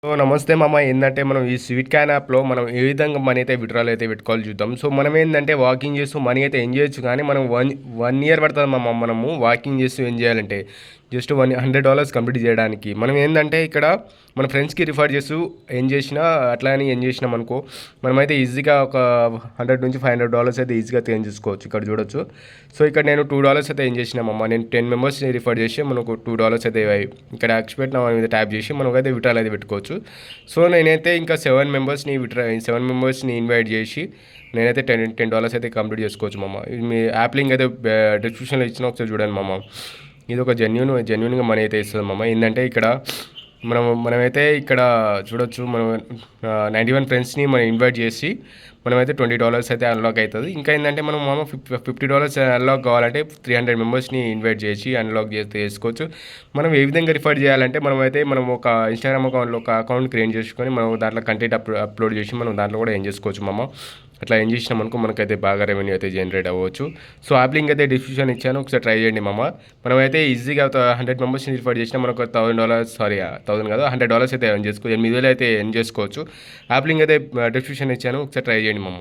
So నమస్తే మామ. ఏందంటే మనం ఈ స్వీట్ క్యాన్ యాప్‌లో మనం ఏ విధంగా మనీ అయితే విత్‌డ్రాల్ అయితే పెట్టుకోవాలో చూద్దాం. సో మనం ఏందంటే వాకింగ్ చేస్తూ మనీ అయితే ఎర్న్ చేయొచ్చు, కానీ మనం 1 ఇయర్ పడతది మామ మనము వాకింగ్ చేస్తూ ఎర్న్ చేయాలంటే. జస్ట్ $100 కంప్లీట్ చేయడానికి. మనం ఏందంటే ఇక్కడ మన ఫ్రెండ్స్‌కి రిఫర్ చేస్తూ ఎర్న్ చేసినా అట్లా అని ఎర్న్ చేసినామనుకో, మనమైతే ఈజీగా ఒక $100-500 అయితే ఈజీగా ఎర్న్ చేసుకోవచ్చు. ఇక్కడ చూడొచ్చు. సో ఇక్కడ నేను $2 అయితే ఎర్న్ చేసినామమ్మ. నేను 10 మెంబర్స్‌ని రిఫర్ చేసి మనకు $2 అయితే ఇక్కడ ఎక్స్‌పెక్ట్ నౌ మీద ట్యాప్ చేసి మనకైతే విత్‌డ్రాల్ అయితే పెట్టుకోవచ్చు. సో నేనైతే ఇంకా 7 మెంబర్స్‌ని ఇన్వైట్ చేసి నేనైతే $10 అయితే కంప్లీట్ చేసుకోవచ్చు మామ. మీ యాప్ లింక్ అయితే డిస్క్రిప్షన్‌లో ఇచ్చిన, ఒకసారి చూడండి మామ. ఇది ఒక జెన్యూన్‌గా మనీ అయితే ఇస్తది మామ. ఏందంటే ఇక్కడ మనమైతే ఇక్కడ చూడొచ్చు. మనం 91 ఫ్రెండ్స్‌ని మనం ఇన్వైట్ చేసి మనమైతే $20 అయితే అన్లాక్ అవుతుంది. ఇంకా ఏంటంటే మనం మామ $50 అన్లాక్ కావాలంటే 300 మెంబర్స్‌ని ఇన్వైట్ చేసి అన్లాక్ చేసుకోవచ్చు. మనం ఏ విధంగా రిఫర్ చేయాలంటే మనం ఒక ఇన్‌స్టాగ్రామ్ అకౌంట్‌లో ఒక అకౌంట్ క్రియేట్ చేసుకొని మనం దాంట్లో కంటెంట్ అప్లోడ్ చేసి మనం దాంట్లో కూడా ఏం చేసుకోవచ్చు మామ. అట్లా ఏం చేసినామనుకో మనకైతే బాగా రెవెన్యూ అయితే జనరేట్ అవ్వచ్చు. సో యాప్ లింక్ అయితే డిస్క్రిప్షన్ ఇచ్చాను, ఒకసారి ట్రై చేయండి మామ. మనమైతే ఈజీగా 100 మెంబర్స్‌ని రిఫర్ చేసినా మనకు $1000 1000 కాదు $100 అయితే ఎర్న్ చేసుకోవచ్చు. 8000 అయితే ఎర్న్ చేసుకోవచ్చు. యాప్ లింక్ అయితే డిస్క్రిప్షన్ ఇచ్చాను, ఒకసారి ట్రై చేయండి మామ.